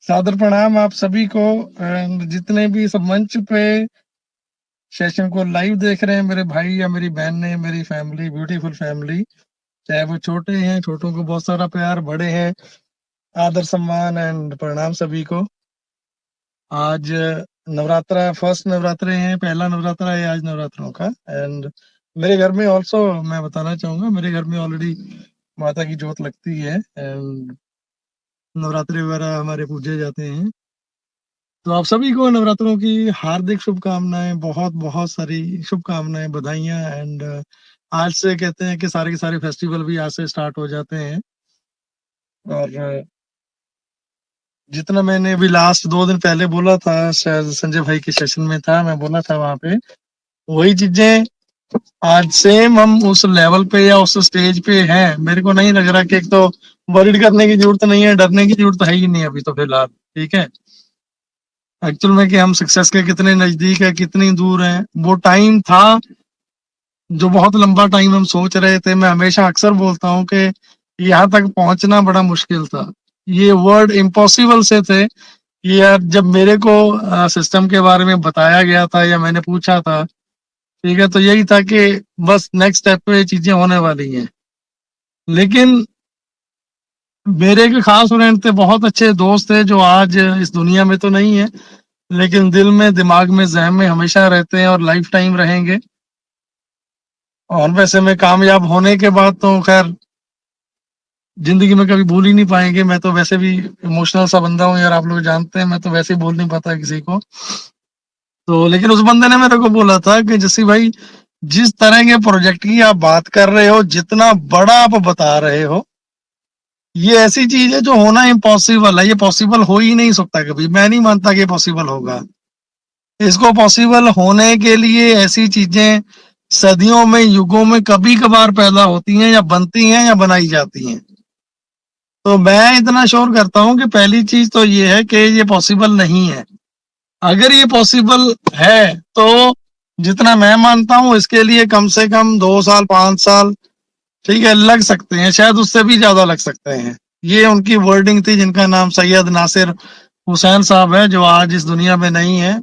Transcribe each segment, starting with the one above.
सादर प्रणाम आप सभी को। एंड जितने भी सब मंच पे सेशन को लाइव देख रहे हैं, मेरे भाई या मेरी बहन ने, मेरी फैमिली, ब्यूटीफुल फैमिली, चाहे वो छोटे हैं, छोटों को बहुत सारा प्यार, बड़े हैं आदर सम्मान एंड प्रणाम सभी को। आज नवरात्रा, फर्स्ट नवरात्रे हैं, पहला नवरात्रा है आज नवरात्रों का। एंड मेरे घर में ऑल्सो मैं बताना चाहूंगा, मेरे घर में ऑलरेडी माता की जोत लगती है एंड नवरात्रि वगैरह हमारे पूजे जाते हैं। तो आप सभी को नवरात्रों की हार्दिक शुभकामनाएं, बहुत बहुत सारी शुभकामनाएं, बधाइयां। एंड आज से कहते हैं कि सारे के सारे फेस्टिवल भी आज से स्टार्ट हो जाते हैं। और जितना मैंने अभी लास्ट 2 दिन पहले बोला था, शायद संजय भाई के सेशन में था, मैं बोला था वहां पे, वही चीजें आज सेम हम उस लेवल पे या उस स्टेज पे हैं। मेरे को नहीं लग रहा कि एक तो वरीड करने की जरूरत नहीं है, डरने की जरूरत है ही नहीं अभी तो फिलहाल। ठीक है, एक्चुअल में कि हम सक्सेस के कितने नजदीक है, कितनी दूर है, वो टाइम था जो बहुत लंबा टाइम हम सोच रहे थे। मैं हमेशा अक्सर बोलता हूँ कि यहाँ तक पहुंचना बड़ा मुश्किल था, ये वर्ड इम्पॉसिबल से थे। ये यार जब मेरे को सिस्टम के बारे में बताया गया था या मैंने पूछा था, ठीक है, तो यही था कि बस नेक्स्ट स्टेप पे चीजें होने वाली हैं। लेकिन मेरे एक खास फ्रेंड थे, बहुत अच्छे दोस्त थे, जो आज इस दुनिया में तो नहीं है, लेकिन दिल में, दिमाग में, जहन में हमेशा रहते हैं और लाइफ टाइम रहेंगे। और वैसे में कामयाब होने के बाद तो खैर जिंदगी में कभी भूल ही नहीं पाएंगे। मैं तो वैसे भी इमोशनल सा बंदा हूँ यार, आप लोग जानते हैं, मैं तो वैसे ही बोल नहीं पाता किसी को। तो लेकिन उस बंदे ने मेरे को बोला था कि जस्सी भाई, जिस तरह के प्रोजेक्ट की आप बात कर रहे हो, जितना बड़ा आप बता रहे हो, ये ऐसी चीज है जो होना इम्पॉसिबल है। ये पॉसिबल हो ही नहीं सकता कभी, मैं नहीं मानता कि पॉसिबल होगा। इसको पॉसिबल होने के लिए ऐसी चीजें सदियों में, युगों में कभी कभार पैदा होती हैं या बनती हैं या बनाई जाती हैं। तो मैं इतना श्योर करता हूं कि पहली चीज तो ये है कि ये पॉसिबल नहीं है। अगर ये पॉसिबल है तो जितना मैं मानता हूं, इसके लिए कम से कम 2 साल, 5 साल, ठीक है, लग सकते हैं, शायद उससे भी ज्यादा लग सकते हैं। ये उनकी वर्डिंग थी, जिनका नाम सैयद नासिर हुसैन साहब है, जो आज इस दुनिया में नहीं है।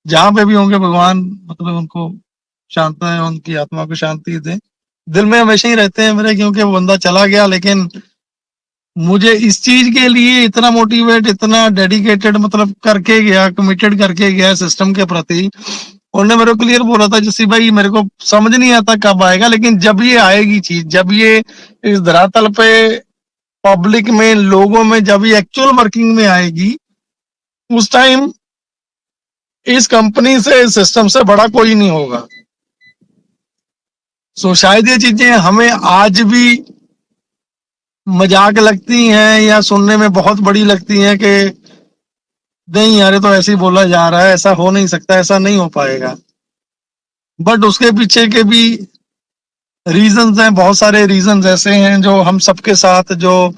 जहां पे भी होंगे भगवान मतलब उनको शांत है, उनकी आत्मा को शांति दे। दिल में हमेशा ही रहते हैं मेरे, क्योंकि वो बंदा चला गया, लेकिन मुझे इस चीज के लिए इतना मोटिवेट, इतना डेडिकेटेड मतलब करके गया, कमिटेड करके गया सिस्टम के प्रति। उन्होंने मेरे को क्लियर बोला था, जैसे भाई मेरे को समझ नहीं आता कब आएगा, लेकिन जब ये आएगी चीज, जब ये इस धरातल पे पब्लिक में, लोगों में, जब ये एक्चुअल वर्किंग में आएगी, उस टाइम इस कंपनी से, इस सिस्टम से बड़ा कोई नहीं होगा। सो शायद ये चीजें हमें आज भी मजाक लगती हैं या सुनने में बहुत बड़ी लगती हैं कि नहीं यार ये तो ऐसे ही बोला जा रहा है, ऐसा हो नहीं सकता, ऐसा नहीं हो पाएगा। बट उसके पीछे के भी रीजंस हैं, बहुत सारे रीजंस ऐसे हैं जो हम सबके साथ, जो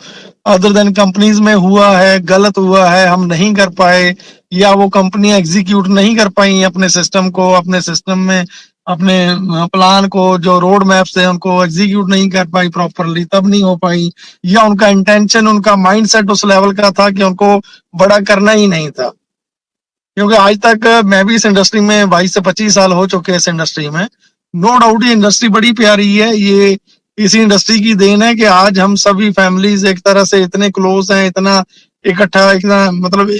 अदर देन कंपनीज में हुआ है, गलत हुआ है, हम नहीं कर पाए, या वो कंपनी एग्जीक्यूट नहीं कर पाई अपने सिस्टम को, अपने सिस्टम में अपने प्लान को, जो रोड मैप्स थे उनको एग्जीक्यूट नहीं कर पाई प्रॉपरली, तब नहीं हो पाई। या उनका इंटेंशन, उनका माइंडसेट उस लेवल का था कि उनको बड़ा करना ही नहीं था। क्योंकि आज तक मैं भी इस इंडस्ट्री में 22 से 25 साल हो चुके हैं इस इंडस्ट्री में। नो डाउट ये इंडस्ट्री बड़ी प्यारी है, ये इसी इंडस्ट्री की देन है कि आज हम सभी फैमिलीज एक तरह से इतने क्लोज हैं, इतना इकट्ठा, इतना मतलब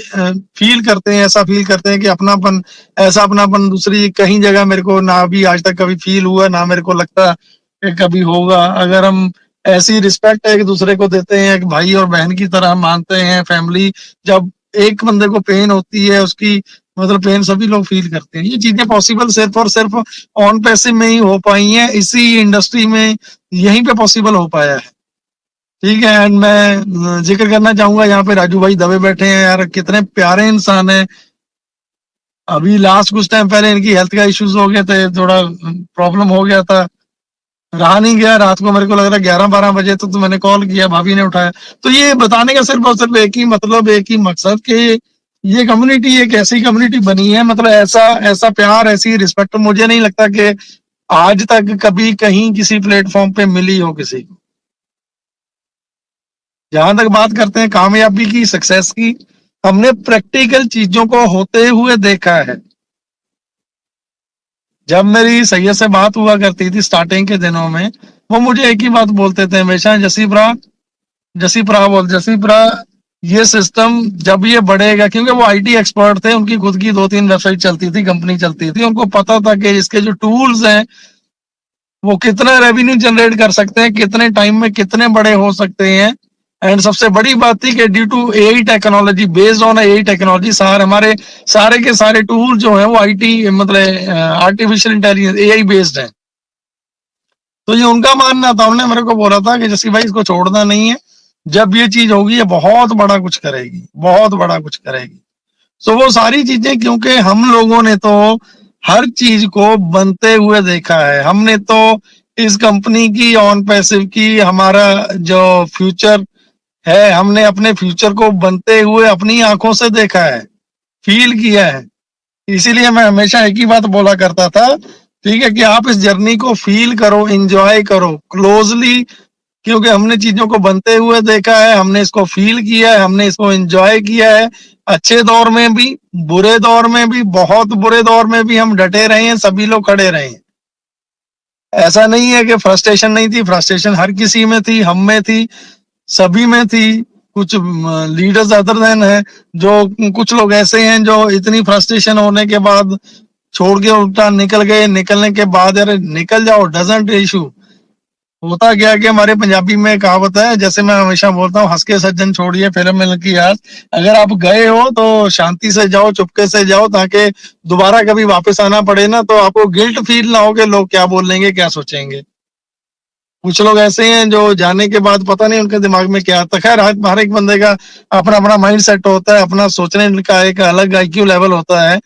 फील करते हैं, ऐसा फील करते हैं कि अपनापन, ऐसा अपनापन दूसरी कहीं जगह मेरे को ना भी आज तक कभी फील हुआ, ना मेरे को लगता कि कभी होगा। अगर हम ऐसी रिस्पेक्ट एक दूसरे को देते हैं, एक भाई और बहन की तरह मानते हैं, फैमिली, जब एक बंदे को पेन होती है, उसकी मतलब पेन सभी लोग फील करते हैं। ये चीजें पॉसिबल सिर्फ और सिर्फ ऑन पैसे में ही हो पाई हैं, इसी इंडस्ट्री में यहीं पे पॉसिबल हो पाया है। ठीक है, एंड मैं जिक्र करना चाहूंगा, यहाँ पे राजू भाई दबे बैठे हैं यार, कितने प्यारे इंसान है। अभी लास्ट कुछ टाइम पहले इनकी हेल्थ का इश्यूज हो गए थे, थोड़ा प्रॉब्लम हो गया था, रहा नहीं गया। रात को मेरे को लग रहा है 11-12 बजे तो मैंने कॉल किया, भाभी ने उठाया। तो ये बताने का सिर्फ और सिर्फ एक ही मतलब, एक ही मकसद कि ये कम्युनिटी एक ऐसी कम्युनिटी बनी है, मतलब ऐसा ऐसा प्यार, ऐसी रिस्पेक्ट मुझे नहीं लगता कि आज तक कभी कहीं किसी प्लेटफॉर्म पे मिली हो किसी को। जहां तक बात करते हैं कामयाबी की, सक्सेस की, हमने प्रैक्टिकल चीजों को होते हुए देखा है। जब मेरी सैयद से बात हुआ करती थी स्टार्टिंग के दिनों में, वो मुझे एक ही बात बोलते थे हमेशा, जसीप्रा, ये सिस्टम जब ये बढ़ेगा, क्योंकि वो आईटी एक्सपर्ट थे, उनकी खुद की 2-3 वेबसाइट चलती थी, कंपनी चलती थी, उनको पता था कि इसके जो टूल्स हैं वो कितना रेवेन्यू जनरेट कर सकते हैं, कितने टाइम में कितने बड़े हो सकते हैं। एंड सबसे बड़ी बात थी कि due to AI technology, based on AI technology, हमारे सारे के सारे टूल जो हैं वो आईटी मतलब आर्टिफिशियल इंटेलिजेंस एआई बेस्ड हैं। तो ये उनका मानना था, उन्होंने मेरे को बोला था कि जैसे भाई इसको छोड़ना नहीं है, जब ये चीज होगी ये बहुत बड़ा कुछ करेगी, बहुत बड़ा कुछ करेगी। तो वो सारी चीजें, क्योंकि हम लोगों ने तो हर चीज को बनते हुए देखा है, हमने तो इस कंपनी की ऑन पैसिव की हमारा जो फ्यूचर है, हमने अपने फ्यूचर को बनते हुए अपनी आंखों से देखा है, फील किया है। इसीलिए मैं हमेशा एक ही बात बोला करता था, ठीक है, कि आप इस जर्नी को फील करो, एंजॉय करो क्लोजली, क्योंकि हमने चीजों को बनते हुए देखा है, हमने इसको फील किया है, हमने इसको एंजॉय किया है। अच्छे दौर में भी, बुरे दौर में भी, बहुत बुरे दौर में भी हम डटे रहे हैं, सभी लोग खड़े रहे हैं। ऐसा नहीं है कि फ्रस्ट्रेशन नहीं थी, फ्रस्ट्रेशन हर किसी में थी, हम में थी, सभी में थी। कुछ लीडर्स अदर देन है, जो कुछ लोग ऐसे हैं जो इतनी फ्रस्ट्रेशन होने के बाद छोड़ के उल्टा निकल गए, निकलने के बाद अरे निकल जाओ, डजंट इशू। होता क्या कि हमारे पंजाबी में कहावत है, जैसे मैं हमेशा बोलता हूँ, हंस के सज्जन छोड़िए फिल्म मिलन की याद। अगर आप गए हो तो शांति से जाओ, चुपके से जाओ, ताकि दोबारा कभी वापस आना पड़े ना तो आपको गिल्ट फील ना हो कि लोग क्या बोल लेंगे, क्या सोचेंगे। कुछ लोग ऐसे हैं जो जाने के बाद पता नहीं उनके दिमाग में क्या आता। खैर हर एक बंदे का अपना अपना माइंड सेट होता है, अपना सोचने का एक अलग आईक्यू लेवल होता है,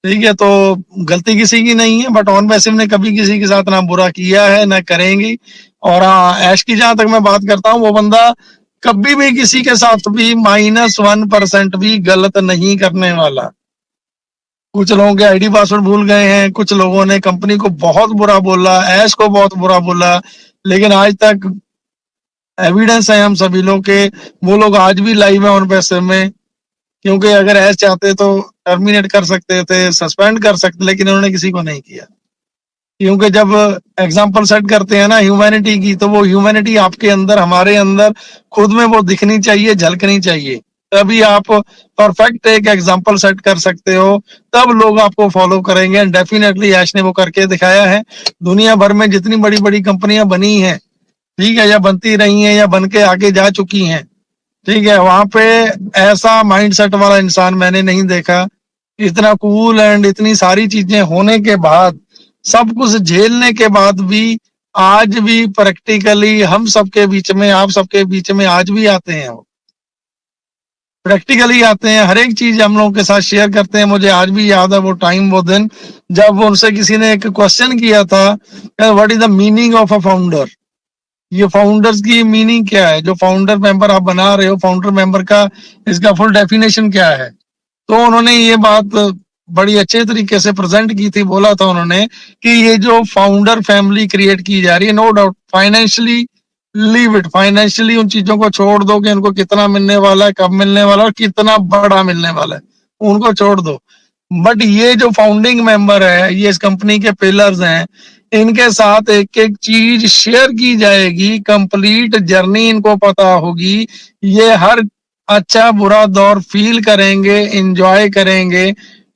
ठीक है। तो गलती किसी की नहीं है, बट ऑन पैसिव ने कभी किसी के साथ ना बुरा किया है ना करेंगी। और हाँ, ऐश की जहां तक मैं बात करता हूँ, वो बंदा कभी भी किसी के साथ भी -1% भी गलत नहीं करने वाला। कुछ लोगों के आईडी पासवर्ड भूल गए हैं, कुछ लोगों ने कंपनी को बहुत बुरा बोला, ऐश को बहुत बुरा बोला, लेकिन आज तक एविडेंस है हम सभी लोग के, वो लोग आज भी लाइव है ऑन पैसिव में। क्योंकि अगर ऐश चाहते तो टर्मिनेट कर सकते थे, सस्पेंड कर सकते, लेकिन उन्होंने किसी को नहीं किया। क्योंकि जब एग्जाम्पल सेट करते हैं ना ह्यूमैनिटी की, तो वो ह्यूमैनिटी आपके अंदर, हमारे अंदर खुद में वो दिखनी चाहिए, झलकनी चाहिए, तभी आप परफेक्ट एक एग्जाम्पल सेट कर सकते हो, तब लोग आपको फॉलो करेंगे। डेफिनेटली ऐश ने वो करके दिखाया है। दुनिया भर में जितनी बड़ी बड़ी कंपनियां बनी हैं, ठीक है, या बनती रही हैं या बन के आगे जा चुकी हैं, ठीक है, वहां पे ऐसा माइंडसेट वाला इंसान मैंने नहीं देखा। इतना कूल एंड इतनी सारी चीजें होने के बाद, सब कुछ झेलने के बाद भी, आज भी प्रैक्टिकली हम सबके बीच में, आप सबके बीच में आज भी आते हैं, वो प्रैक्टिकली आते हैं, हर एक चीज हम लोगों के साथ शेयर करते हैं। मुझे आज भी याद है वो टाइम, वो दिन, जब उनसे किसी ने एक क्वेश्चन किया था, what is the meaning of a founder, ये फाउंडर्स की मीनिंग क्या है, जो फाउंडर मेंबर आप बना रहे हो, फाउंडर मेंबर का इसका फुल डेफिनेशन क्या है। तो उन्होंने ये बात बड़ी अच्छे तरीके से प्रेजेंट की थी। बोला था उन्होंने कि ये जो फाउंडर फैमिली क्रिएट की जा रही है, no doubt financially leave it, financially उन चीजों को छोड़ दो कि उनको कितना मिलने वाला है, कब मिलने वाला है और कितना बड़ा मिलने वाला है, उनको छोड़ दो। बट ये जो फाउंडिंग मेंबर है, ये इस कंपनी के पिलर्स हैं, इनके साथ एक एक चीज शेयर की जाएगी, कंप्लीट जर्नी इनको पता होगी, ये हर अच्छा बुरा दौर फील करेंगे, एंजॉय करेंगे,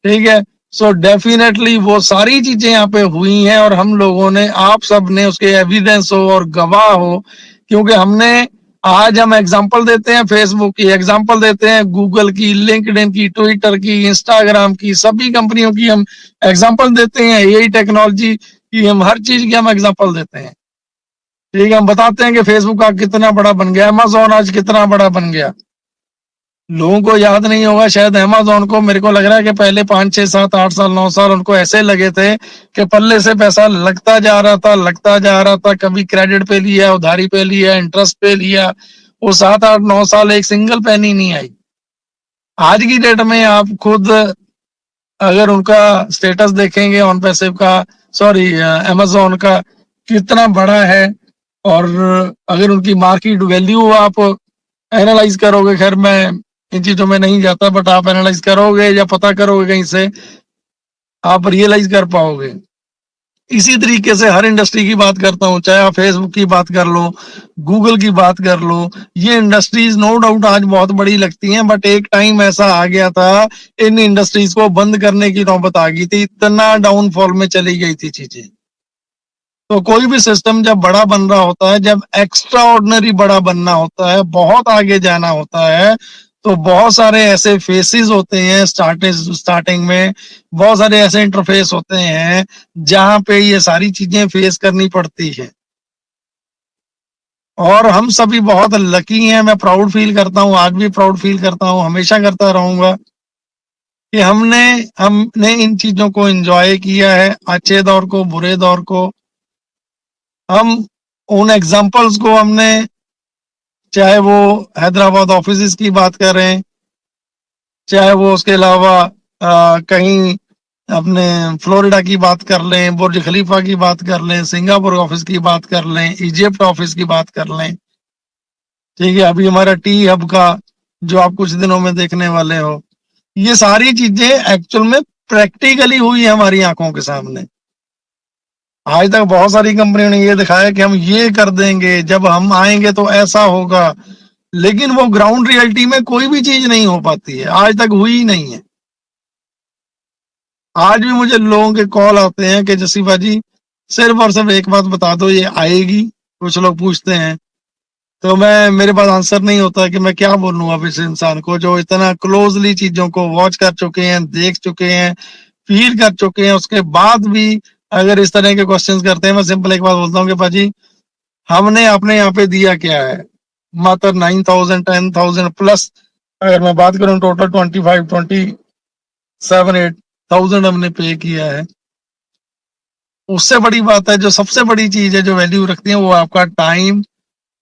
ठीक है। सो डेफिनेटली वो सारी चीजें यहाँ पे हुई हैं, और हम लोगों ने, आप सब ने उसके एविडेंस हो और गवाह हो, क्योंकि हमने, आज हम एग्जांपल देते हैं फेसबुक की, एग्जांपल देते हैं गूगल की, लिंक्डइन की, ट्विटर की, इंस्टाग्राम की, सभी कंपनियों की हम एग्जांपल देते हैं, यही टेक्नोलॉजी की हम हर चीज की हम एग्जांपल देते हैं, ठीक है। हम बताते हैं कि फेसबुक आज कितना बड़ा बन गया, अमेजोन आज कितना बड़ा बन गया। लोगों को याद नहीं होगा शायद, अमेजोन को मेरे को लग रहा है कि पहले 5, 6, 7, 8 साल, 9 साल उनको ऐसे लगे थे कि पल्ले से पैसा लगता जा रहा था, लगता जा रहा था, कभी क्रेडिट पे लिया, उधारी पे लिया, इंटरेस्ट पे लिया, वो 7, 8, 9 साल एक सिंगल पेनी नहीं आई। आज की डेट में आप खुद अगर उनका स्टेटस देखेंगे ऑन पैसिव का, सॉरी अमेजोन का, कितना बड़ा है, और अगर उनकी मार्केट वैल्यू आप एनालाइज करोगे, खैर मैं इन चीजों में नहीं जाता, बट आप एनालाइज करोगे या पता करोगे कहीं से, आप रियलाइज कर पाओगे। इसी तरीके से हर इंडस्ट्री की बात करता हूँ, चाहे आप फेसबुक की बात कर लो, गूगल की बात कर लो, ये इंडस्ट्रीज नो डाउट आज बहुत बड़ी लगती हैं, बट एक टाइम ऐसा आ गया था, इन इंडस्ट्रीज को बंद करने की नौबत आ गई थी, इतना डाउनफॉल में चली गई थी चीजें। तो कोई भी सिस्टम जब बड़ा बन रहा होता है, जब एक्स्ट्रा ऑर्डिनरी बड़ा बनना होता है, बहुत आगे जाना होता है, तो बहुत सारे ऐसे फेसेस होते हैं स्टार्टिंग में, बहुत सारे ऐसे इंटरफेस होते हैं जहां पे ये सारी चीजें फेस करनी पड़ती है। और हम सभी बहुत लकी हैं, मैं प्राउड फील करता हूँ, आज भी प्राउड फील करता हूँ, हमेशा करता रहूंगा कि हमने हमने इन चीजों को एंजॉय किया है, अच्छे दौर को, बुरे दौर को। हम उन एग्जाम्पल्स को हमने, चाहे वो हैदराबाद ऑफिस की बात करें, चाहे वो उसके अलावा कहीं अपने फ्लोरिडा की बात कर लें, बुर्ज खलीफा की बात कर लें, सिंगापुर ऑफिस की बात कर लें, इजिप्ट ऑफिस की बात कर लें, ठीक है, अभी हमारा टी हब का जो आप कुछ दिनों में देखने वाले हो, ये सारी चीजें एक्चुअल में प्रैक्टिकली हुई है हमारी आंखों के सामने। आज तक बहुत सारी कंपनियों ने ये दिखाया कि हम ये कर देंगे, जब हम आएंगे तो ऐसा होगा, लेकिन वो ग्राउंड रियलिटी में कोई भी चीज नहीं हो पाती है, आज तक हुई ही नहीं है। आज भी मुझे लोगों के कॉल आते हैं कि जसीफा जी सिर्फ और सिर्फ एक बात बता दो, ये आएगी? कुछ लोग पूछते हैं, तो मैं, मेरे पास आंसर नहीं होता कि मैं क्या बोलूं अब इस इंसान को जो इतना क्लोजली चीजों को वॉच कर चुके हैं, देख चुके हैं, फील कर चुके हैं, उसके बाद भी अगर इस तरह के क्वेश्चंस करते हैं। मैं सिंपल एक बात बोलता हूँ कि भाजी हमने अपने यहाँ पे दिया क्या है, मात्र 9,000 10,000 प्लस, अगर मैं बात करूं टोटल 25 27 8,000 हमने पे किया है। उससे बड़ी बात है, जो सबसे बड़ी चीज है जो वैल्यू रखती है, वो आपका टाइम,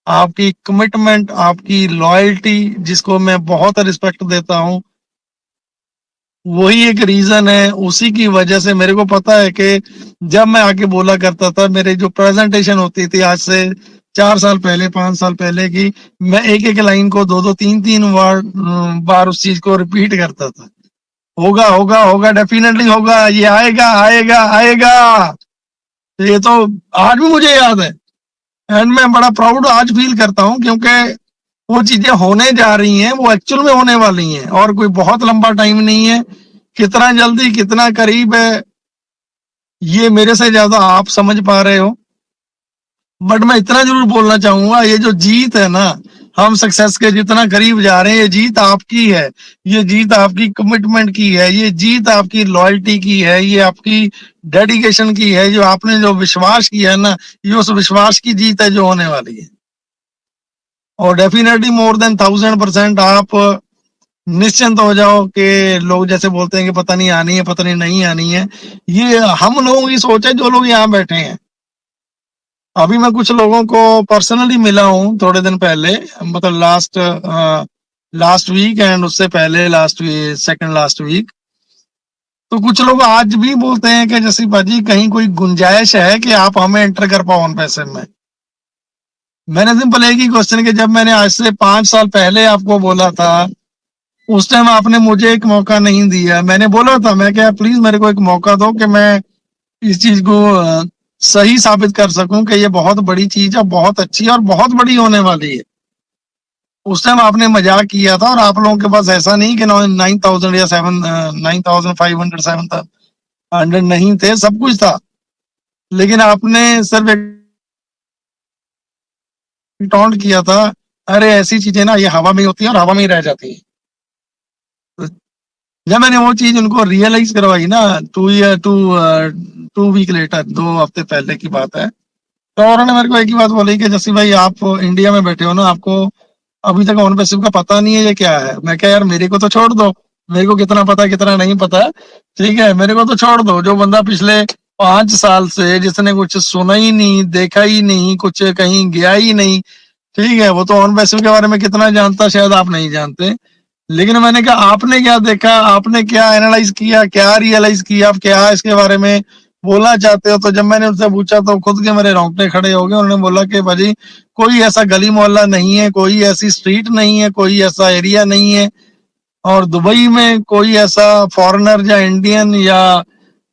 आपकी कमिटमेंट, आपकी लॉयल्टी, जिसको मैं बहुत रिस्पेक्ट देता हूँ। वही एक रीजन है, उसी की वजह से मेरे को पता है कि जब मैं आके बोला करता था, मेरे जो प्रेजेंटेशन होती थी आज से 4 साल पहले, 5 साल पहले की, मैं एक एक लाइन को 2 2 3 3 बार उस चीज को रिपीट करता था। होगा होगा होगा, डेफिनेटली होगा, ये आएगा आएगा आएगा। तो ये तो आज भी मुझे याद है, एंड मैं बड़ा प्राउड आज फील करता हूँ, क्योंकि वो चीजें होने जा रही हैं, वो एक्चुअल में होने वाली हैं, और कोई बहुत लंबा टाइम नहीं है। कितना जल्दी, कितना करीब है, ये मेरे से ज्यादा आप समझ पा रहे हो। बट मैं इतना जरूर बोलना चाहूंगा, ये जो जीत है ना, हम सक्सेस के जितना करीब जा रहे हैं, ये जीत आपकी है, ये जीत आपकी कमिटमेंट की है, ये जीत आपकी लॉयल्टी की है, ये आपकी डेडिकेशन की है, जो आपने जो विश्वास किया है ना, ये उस विश्वास की जीत है जो होने वाली है। और डेफिनेटली मोर देन 1000% आप निश्चिंत हो जाओ कि लोग जैसे बोलते हैं कि पता नहीं आनी है, पता नहीं आनी है, ये हम लोगों की सोच है जो लोग यहाँ बैठे हैं। अभी मैं कुछ लोगों को पर्सनली मिला हूँ थोड़े दिन पहले, मतलब लास्ट वीक, एंड उससे पहले सेकंड लास्ट वीक। तो कुछ लोग आज भी बोलते हैं कि जैसे भाजी कहीं कोई गुंजाइश है कि आप हमें एंटर कर पाओ ऑन पैसे में। मैंने सिंपल एक ही क्वेश्चन, कि जब मैंने आज से 5 साल पहले आपको बोला था, उस टाइम आपने मुझे एक मौका नहीं दिया। मैंने बोला था, मैं क्या प्लीज मेरे को एक मौका दो कि मैं इस चीज को सही साबित कर सकूं कि ये बहुत बड़ी चीज है, बहुत अच्छी है और बहुत बड़ी होने वाली है। उस टाइम आपने मजाक किया था, और आप लोगों के पास ऐसा नहीं कि 9,000 या 9,500 नहीं थे, सब कुछ था, लेकिन आपने सिर्फ एक टॉन्ट किया था, अरे ऐसी चीजें ना ये हवा में होती है और हवा में ही रह जाती है। तो जब मैंने वो चीज उनको रियलाइज करवाई ना, 2 वीक लेटर, 2 हफ्ते पहले की बात है, तो उन्होंने मेरे को एक ही बात बोली कि जस्सी भाई आप इंडिया में बैठे हो ना, आपको अभी तक ऑन पैसिव का पता नहीं है ये क्या है। मैं क्या यार, मेरे को तो छोड़ दो, मेरे को कितना पता कितना नहीं पता, ठीक है, मेरे को तो छोड़ दो। जो बंदा पिछले 5 साल से जिसने कुछ सुना ही नहीं, देखा ही नहीं, कुछ कहीं गया ही नहीं, ठीक है, वो तो ऑन पैसिव के बारे में कितना जानता शायद आप नहीं जानते। लेकिन मैंने कहा आपने क्या देखा, आपने क्या एनालाइज किया, क्या रियलाइज किया, आप क्या इसके बारे में बोलना चाहते हो। तो जब मैंने उनसे पूछा तो खुद के मेरे रोंगटे खड़े हो गए। उन्होंने बोला कि भाजी कोई ऐसा गली मोहल्ला नहीं है, कोई ऐसी स्ट्रीट नहीं है, कोई ऐसा एरिया नहीं है और दुबई में कोई ऐसा फॉरेनर या इंडियन या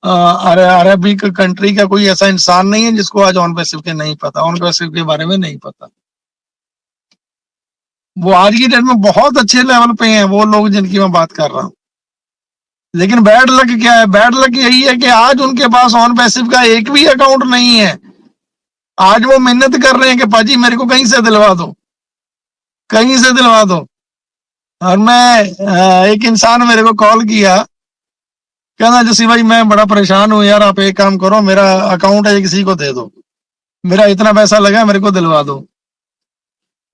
अरबिक कंट्री का कोई ऐसा इंसान नहीं है जिसको आज ऑन पैसिव के नहीं पता, ऑन पैसिव के बारे में नहीं पता। वो आज की डेट में बहुत अच्छे लेवल पे हैं वो लोग जिनकी मैं बात कर रहा हूँ। लेकिन बैड लक क्या है? बैड लक यही है कि आज उनके पास ऑन पैसिव का एक भी अकाउंट नहीं है। आज वो मेहनत कर रहे हैं कि पाजी मेरे को कहीं से दिलवा दो, कहीं से दिलवा दो। और मैं एक इंसान मेरे को कॉल किया, कहना जसी भाई मैं बड़ा परेशान हूँ यार, आप एक काम करो मेरा अकाउंट है किसी को दे दो, मेरा इतना पैसा लगा मेरे को दिलवा दो।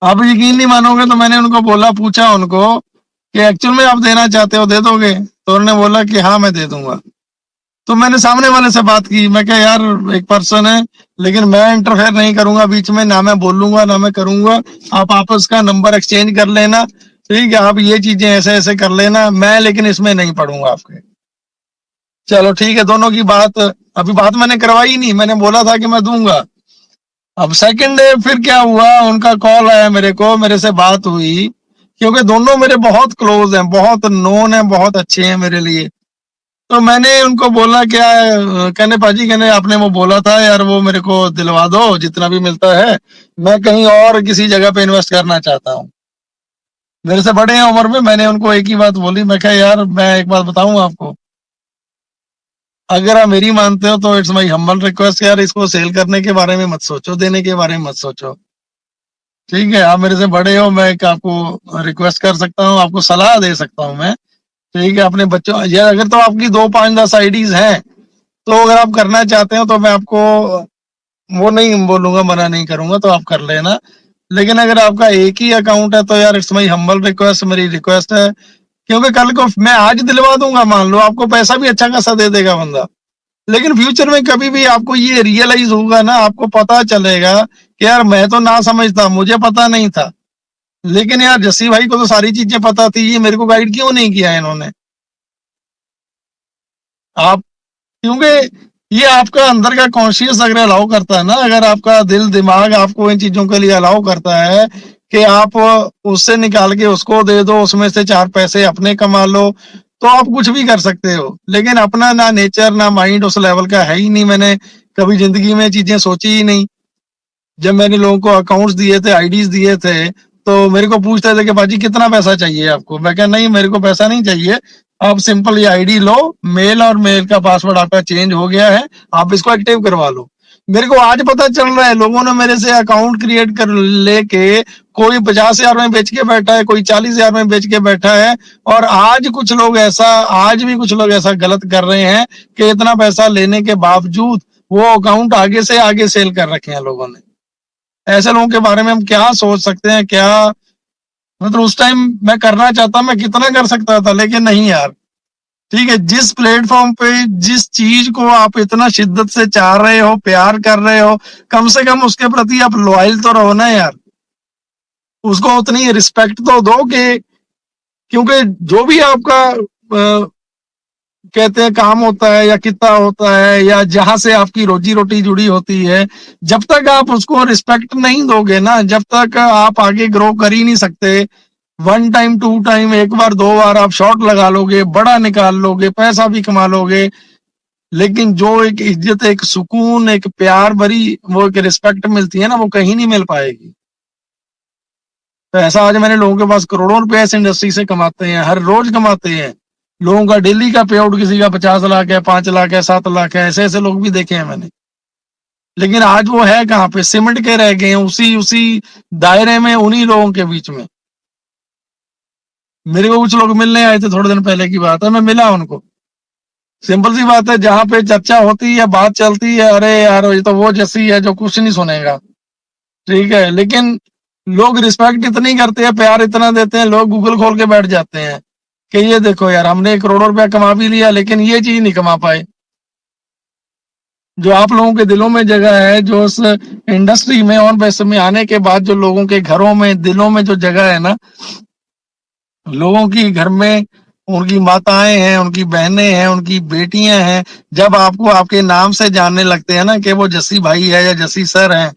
आप यकीन नहीं मानोगे, तो मैंने उनको बोला, पूछा उनको कि एक्चुअल में आप देना चाहते हो, दे दोगे? तो उन्होंने बोला कि हाँ मैं दे दूंगा। तो मैंने सामने वाले से बात की, मैं क्या यार एक पर्सन है, लेकिन मैं इंटरफेयर नहीं करूंगा बीच में, ना मैं बोलूंगा ना मैं करूंगा। आप आपस का नंबर एक्सचेंज कर लेना, ठीक है, आप ये चीजें ऐसे ऐसे कर लेना, मैं लेकिन इसमें नहीं पढ़ूंगा आपके। चलो ठीक है, दोनों की बात, अभी बात मैंने करवाई नहीं, मैंने बोला था कि मैं दूंगा। अब सेकंड डे फिर क्या हुआ, उनका कॉल आया मेरे को, मेरे से बात हुई, क्योंकि दोनों मेरे बहुत क्लोज हैं, बहुत नोन है, बहुत अच्छे हैं मेरे लिए। तो मैंने उनको बोला क्या, कहने पाजी कहने आपने वो बोला था यार वो मेरे को दिलवा दो जितना भी मिलता है, मैं कहीं और किसी जगह पे इन्वेस्ट करना चाहता हूँ। मेरे से बड़े हैं उम्र में, मैंने उनको एक ही बात बोली, मैं कहा यार मैं एक बात बताऊं आपको, अगर आप मेरी मानते हो तो इट्स माई हम्बल रिक्वेस्ट यार, इसको सेल करने के बारे में मत सोचो, देने के बारे में मत सोचो, ठीक है? आप मेरे से बड़े हो, मैं एक आपको रिक्वेस्ट कर सकता हूँ, आपको सलाह दे सकता हूँ मैं, ठीक है? अपने बच्चों या अगर तो आपकी 2 5 10 आईडीज हैं, तो अगर आप करना चाहते हो तो मैं आपको वो नहीं बोलूंगा, मना नहीं करूंगा, तो आप कर लेना। लेकिन अगर आपका एक ही अकाउंट है तो यार इट्स माई हम्बल रिक्वेस्ट, मेरी रिक्वेस्ट है, क्योंकि कल को मैं आज दिलवा दूंगा, मान लो आपको पैसा भी अच्छा खासा दे देगा बंदा, लेकिन फ्यूचर में कभी भी आपको ये रियलाइज होगा ना, आपको पता चलेगा कि यार मैं तो ना समझता, मुझे पता नहीं था, लेकिन यार जस्सी भाई को तो सारी चीजें पता थी, ये मेरे को गाइड क्यों नहीं किया इन्होंने? आप, क्योंकि ये आपका अंदर का कॉन्शियस अगर अलाउ करता है ना, अगर आपका दिल दिमाग आपको इन चीजों के लिए अलाउ करता है कि आप उससे निकाल के उसको दे दो, उसमें से 4 पैसे अपने कमा लो, तो आप कुछ भी कर सकते हो। लेकिन अपना ना नेचर ना माइंड उस लेवल का है ही नहीं, मैंने कभी जिंदगी में चीजें सोची ही नहीं। जब मैंने लोगों को अकाउंट्स दिए थे, आईडीज दिए थे, तो मेरे को पूछते थे कि बाजी कितना पैसा चाहिए आपको? मैं क्या नहीं मेरे को पैसा नहीं चाहिए, आप सिंपल ये आईडी लो, मेल और मेल का पासवर्ड आपका चेंज हो गया है, आप इसको एक्टिव करवा लो। मेरे को आज पता चल रहा है लोगों ने मेरे से अकाउंट क्रिएट कर लेके, कोई 50,000 में बेच के बैठा है, कोई 40,000 में बेच के बैठा है, और आज कुछ लोग ऐसा, आज भी कुछ लोग ऐसा गलत कर रहे हैं कि इतना पैसा लेने के बावजूद वो अकाउंट आगे से आगे सेल कर रखे हैं लोगों ने। ऐसे लोगों के बारे में हम क्या सोच सकते हैं, क्या मतलब उस टाइम मैं करना चाहता, मैं कितना कर सकता था, लेकिन नहीं यार, ठीक है? जिस प्लेटफॉर्म पे जिस चीज को आप इतना शिद्दत से चाह रहे हो, प्यार कर रहे हो, कम से कम उसके प्रति आप लॉयल तो रहो ना यार, उसको उतनी रिस्पेक्ट तो दो कि, क्योंकि जो भी आपका कहते हैं काम होता है या कितना होता है या जहां से आपकी रोजी रोटी जुड़ी होती है, जब तक आप उसको रिस्पेक्ट नहीं दोगे ना, जब तक आप आगे ग्रो कर ही नहीं सकते। 1 टाइम 2 टाइम, एक बार 2 बार आप शॉट लगा लोगे, बड़ा निकाल लोगे, पैसा भी कमा लोगे, लेकिन जो एक इज्जत, एक सुकून, एक प्यार भरी वो एक रिस्पेक्ट मिलती है ना, वो कहीं नहीं मिल पाएगी। तो ऐसा आज मैंने लोगों के पास करोड़ों रुपए इस इंडस्ट्री से कमाते हैं, हर रोज कमाते हैं। लोगों का डेली का पे आउट किसी का 50 लाख है, 5 लाख है, 7 लाख है, ऐसे ऐसे लोग भी देखे हैं मैंने। लेकिन आज वो है कहाँ पे, सिमट के रह गए हैं उसी उसी दायरे में, उन्हीं लोगों के बीच में। मेरे को कुछ लोग मिलने आए थे, थोड़े दिन पहले की बात है, मैं मिला उनको। सिंपल सी बात है, जहां पे चर्चा होती है, बात चलती है, अरे यार ये तो वो जैसी है जो कुछ नहीं सुनेगा, ठीक है? लेकिन लोग रिस्पेक्ट इतनी करते हैं, प्यार इतना देते हैं, लोग गूगल खोल के बैठ जाते हैं कि ये देखो यार हमने करोड़ों रुपया कमा भी लिया, लेकिन ये चीज नहीं कमा पाए। जो आप लोगों के दिलों में जगह है, जो उस इंडस्ट्री में और पैसे में आने के बाद जो लोगों के घरों में, दिलों में जो जगह है ना, लोगों की घर में उनकी माताएं हैं, उनकी बहनें हैं, उनकी बेटियां हैं, जब आपको आपके नाम से जानने लगते हैं ना कि वो जस्सी भाई है या जस्सी सर हैं,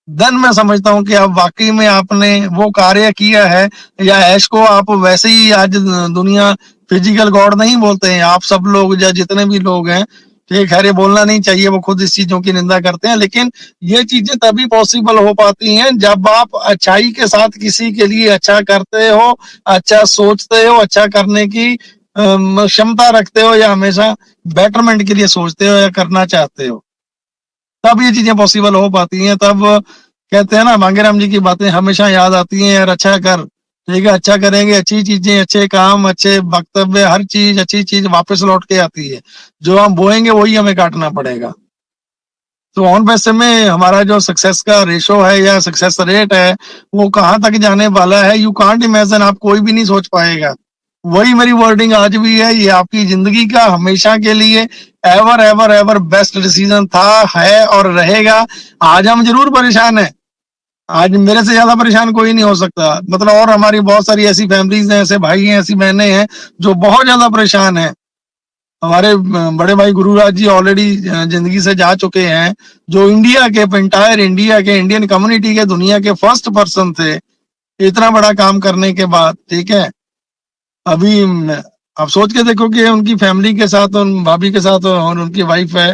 देन मैं समझता हूँ कि अब वाकई में आपने वो कार्य किया है, या ऐश को आप वैसे ही आज दुनिया फिजिकल गॉड नहीं बोलते हैं आप सब लोग, या जितने भी लोग हैं, ठीक है, ये बोलना नहीं चाहिए, वो खुद इस चीजों की निंदा करते हैं, लेकिन ये चीजें तभी पॉसिबल हो पाती हैं जब आप अच्छाई के साथ किसी के लिए अच्छा करते हो, अच्छा सोचते हो, अच्छा करने की क्षमता रखते हो, या हमेशा बेटरमेंट के लिए सोचते हो या करना चाहते हो, तब ये चीजें पॉसिबल हो पाती हैं। तब कहते हैं ना, मांगेराम जी की बातें हमेशा याद आती हैं, यार अच्छा कर, ठीक है, अच्छा करेंगे, अच्छी चीजें, अच्छे काम, अच्छे वक्तव्य, हर चीज अच्छी चीज वापस लौट के आती है, जो हम बोएंगे वही हमें काटना पड़ेगा। तो ऑन वैसे में हमारा जो सक्सेस का रेशो है या सक्सेस रेट है, वो कहाँ तक जाने वाला है, यू कांट इमेजिन, आप कोई भी नहीं सोच पाएगा। वही मेरी वर्डिंग आज भी है, ये आपकी जिंदगी का हमेशा के लिए ever ever ever best decision था, है और रहेगा। आज हम जरूर परेशान हैं, आज मेरे से ज्यादा परेशान कोई नहीं हो सकता, मतलब, और हमारी बहुत सारी ऐसी फैमिलीज हैं, ऐसे भाई हैं, ऐसी बहनें हैं जो बहुत ज्यादा परेशान हैं। हमारे बड़े भाई गुरुराज जी ऑलरेडी जिंदगी से जा चुके हैं, जो इंडिया के, एंटायर इंडिया के, इंडियन कम्युनिटी के, दुनिया के फर्स्ट पर्सन थे इतना बड़ा काम करने के बाद, ठीक है। अभी आप सोच के देखो कि उनकी फैमिली के साथ, उन भाभी के साथ, और उनकी वाइफ है,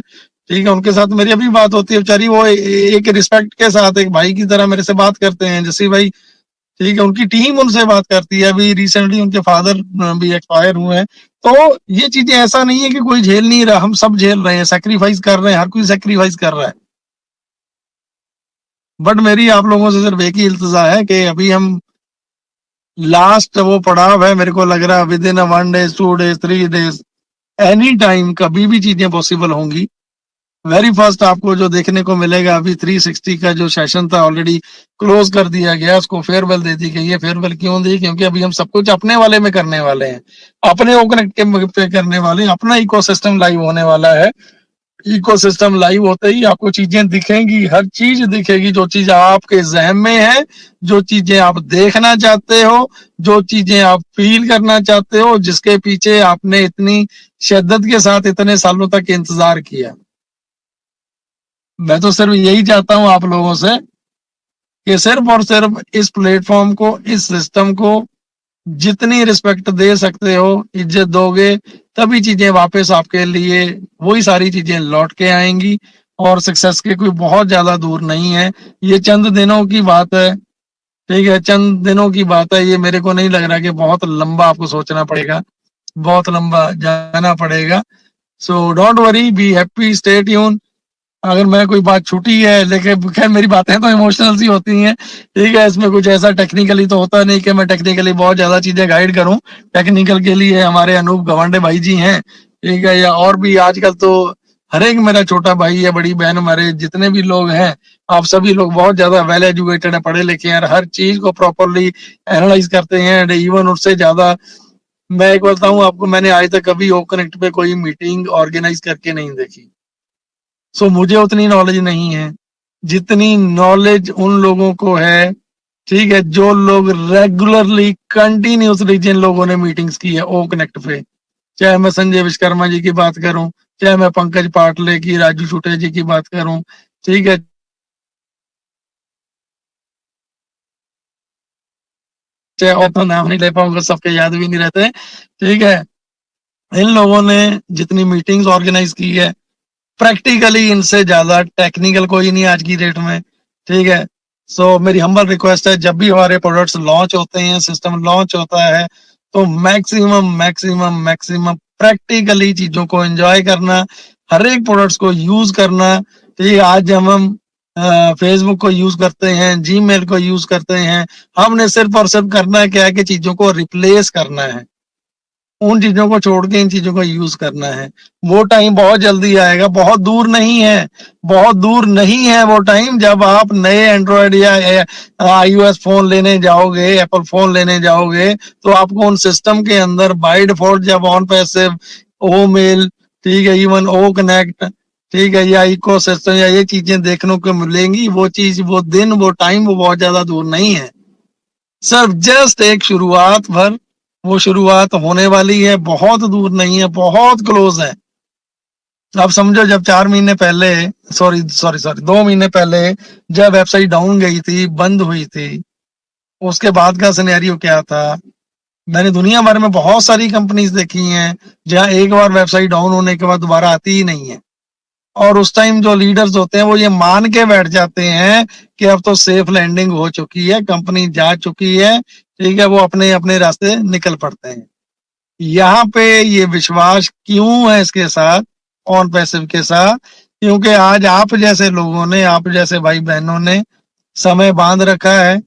ठीक है, उनके साथ मेरी अभी बात होती है, बेचारी वो एक रिस्पेक्ट के साथ एक भाई की तरह मेरे से बात करते हैं, जैसे भाई, ठीक है, उनकी टीम उनसे बात करती है। अभी रिसेंटली उनके फादर भी एक्सपायर हुए हैं। तो ये चीजें, ऐसा नहीं है कि कोई झेल नहीं रहा, हम सब झेल रहे हैं, सेक्रीफाइस कर रहे हैं, हर कोई सेक्रीफाइस कर रहा है। बट मेरी आप लोगों से सिर्फ एक ही इल्तजा है कि अभी हम लास्ट वो पड़ाव है, मेरे को लग रहा है with in 1 days, 2 days, 3 days, any time कभी भी चीजें पॉसिबल होंगी। वेरी फर्स्ट आपको जो देखने को मिलेगा, अभी 360 का जो सेशन था ऑलरेडी क्लोज कर दिया गया, उसको फेयरवेल दे दी गई है। फेयरवेल क्यों दी? क्योंकि अभी हम सब कुछ अपने वाले में करने वाले हैं, अपने वो कनेक्ट पे करने वाले हैं, अपना इकोसिस्टम लाइव होने वाला है। इकोसिस्टम लाइव होते ही आपको चीजें दिखेंगी, हर चीज दिखेगी, जो चीज आपके जहन में है, जो चीजें आप देखना चाहते हो, जो चीजें आप फील करना चाहते हो, जिसके पीछे आपने इतनी शिद्दत के साथ इतने सालों तक इंतजार किया। मैं तो सिर्फ यही चाहता हूं आप लोगों से कि सिर्फ और सिर्फ इस प्लेटफॉर्म को, इस सिस्टम को जितनी रिस्पेक्ट दे सकते हो, इज्जत दोगे, तभी चीजें वापस आपके लिए वही सारी चीजें लौट के आएंगी। और सक्सेस के कोई बहुत ज्यादा दूर नहीं है, ये चंद दिनों की बात है, ठीक है, चंद दिनों की बात है। ये मेरे को नहीं लग रहा कि बहुत लंबा आपको सोचना पड़ेगा, बहुत लंबा जाना पड़ेगा। So don't worry, be happy, stay tune. अगर मैं कोई बात छूटी है, लेकिन खैर मेरी बातें तो इमोशनल सी होती हैं, ठीक है, इसमें कुछ ऐसा टेक्निकली तो होता नहीं कि मैं टेक्निकली बहुत ज्यादा चीजें गाइड करूं। टेक्निकल के लिए हमारे अनूप गवांडे भाई जी हैं, ठीक है, या और भी आजकल तो हर एक मेरा छोटा भाई या बड़ी बहन, हमारे जितने भी लोग हैं, आप सभी लोग बहुत ज्यादा वेल एजुकेटेड है, पढ़े लिखे हैं, हर चीज को प्रॉपरली एनालाइज करते हैं, इवन उससे ज्यादा। मैं एक बोलता हूँ आपको, मैंने आज तक कभी ओ कनेक्ट पे कोई मीटिंग ऑर्गेनाइज करके नहीं देखी। सो मुझे उतनी नॉलेज नहीं है जितनी नॉलेज उन लोगों को है, ठीक है, जो लोग रेगुलरली कंटिन्यूसली, जिन लोगों ने मीटिंग्स की है ओ कनेक्ट पे। चाहे मैं संजय विश्वकर्मा जी की बात करूं, चाहे मैं पंकज पाटले की, राजू छुटे जी की बात करूं, ठीक है, चाहे और तो नाम नहीं ले पाऊंगा, सबके याद भी नहीं रहते, ठीक है। इन लोगों ने जितनी मीटिंग्स ऑर्गेनाइज की है, प्रैक्टिकली इनसे ज्यादा टेक्निकल कोई नहीं आज की डेट में, ठीक है। सो मेरी हम्बल रिक्वेस्ट है, जब भी हमारे प्रोडक्ट्स लॉन्च होते हैं, सिस्टम लॉन्च होता है, तो मैक्सिमम मैक्सिमम मैक्सिमम प्रैक्टिकली चीजों को एंजॉय करना, हर एक प्रोडक्ट्स को यूज करना, ठीक है। आज हम फेसबुक को यूज करते हैं, जीमेल को यूज करते हैं, हमने सिर्फ और सिर्फ करना है क्या है कि चीजों को रिप्लेस करना है, उन चीजों को छोड़ के इन चीजों को यूज करना है। वो टाइम बहुत जल्दी आएगा, बहुत दूर नहीं है, बहुत दूर नहीं है वो टाइम, जब आप नए एंड्रॉयड या आईओएस फोन लेने जाओगे, एप्पल फोन लेने जाओगे, तो आपको उन सिस्टम के अंदर बाय डिफॉल्ट, जब ऑन पैसिव, ओ मेल, ठीक है, इवन ओ कनेक्ट, ठीक है, या इको सिस्टम, या ये चीजें देखने को मिलेंगी, वो चीज, वो दिन, वो टाइम, वो बहुत ज्यादा दूर नहीं है। सिर्फ जस्ट एक शुरुआत भर, वो शुरुआत होने वाली है, बहुत दूर नहीं है, बहुत क्लोज है। आप समझो जब 4 महीने पहले, सॉरी 2 महीने पहले जब वेबसाइट डाउन गई थी, बंद हुई थी, उसके बाद का सिनेरियो क्या था। मैंने दुनिया भर में बहुत सारी कंपनीज देखी हैं जहां एक बार वेबसाइट डाउन होने के बाद दोबारा आती ही नहीं है, और उस टाइम जो लीडर्स होते हैं वो ये मान के बैठ जाते हैं कि अब तो सेफ लैंडिंग हो चुकी है, कंपनी जा चुकी है, ठीक है, वो अपने अपने रास्ते निकल पड़ते हैं। यहाँ पे ये विश्वास क्यों है इसके साथ, ऑन पैसिव के साथ, क्योंकि आज आप जैसे लोगों ने, आप जैसे भाई बहनों ने समय बांध रखा है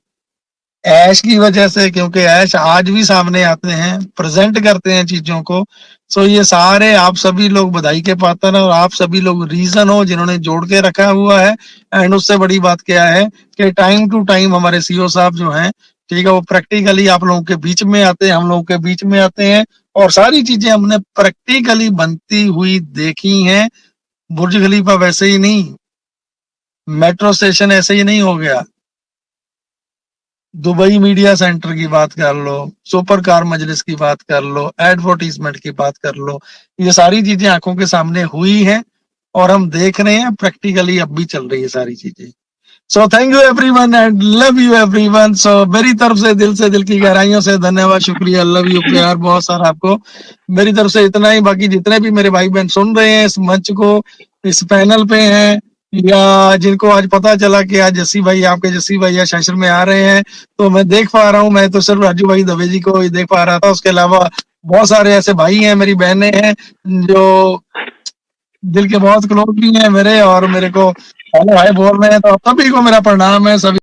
ऐश की वजह से, क्योंकि ऐश आज भी सामने आते हैं, प्रेजेंट करते हैं चीजों को। सो ये सारे आप सभी लोग बधाई के पात्र हैं, और आप सभी लोग रीजन हो जिन्होंने जोड़ के रखा हुआ है। एंड उससे बड़ी बात क्या है कि टाइम टू टाइम हमारे सीईओ साहब जो हैं, ठीक है, वो प्रैक्टिकली आप लोगों के बीच में आते हैं, हम लोगों के बीच में आते हैं, और सारी चीजें हमने प्रैक्टिकली बनती हुई देखी हैं। बुर्ज खलीफा वैसे ही नहीं, मेट्रो स्टेशन ऐसे ही नहीं हो गया, दुबई मीडिया सेंटर की बात कर लो, सुपर कार मजलिस की बात कर लो, एडवर्टीजमेंट की बात कर लो, ये सारी चीजें आंखों के सामने हुई हैं और हम देख रहे हैं प्रैक्टिकली, अब भी चल रही है सारी चीजें। So thank you everyone and love you everyone. So मेरी तरफ से दिल की गहराइयों से धन्यवाद, शुक्रिया, लव यू, प्यार बहुत सारा आपको। मेरी तरफ से इतना ही। बाकी जितने भी मेरे भाई बहन सुन रहे हैं इस मंच को, इस पैनल पे हैं, या जिनको आज पता चला कि आज जस्सी भाई, आपके जस्सी भाई या सेशन में आ रहे हैं, तो मैं देख पा रहा हूँ, मैं तो सिर्फ राजू भाई दवे जी को ही देख पा रहा था, उसके अलावा बहुत सारे ऐसे भाई हैं, मेरी बहनें हैं जो दिल के बहुत क्लोज भी हैं मेरे, और मेरे को हेलो हाय बोल रहे हैं, तो सभी को मेरा प्रणाम है, सभी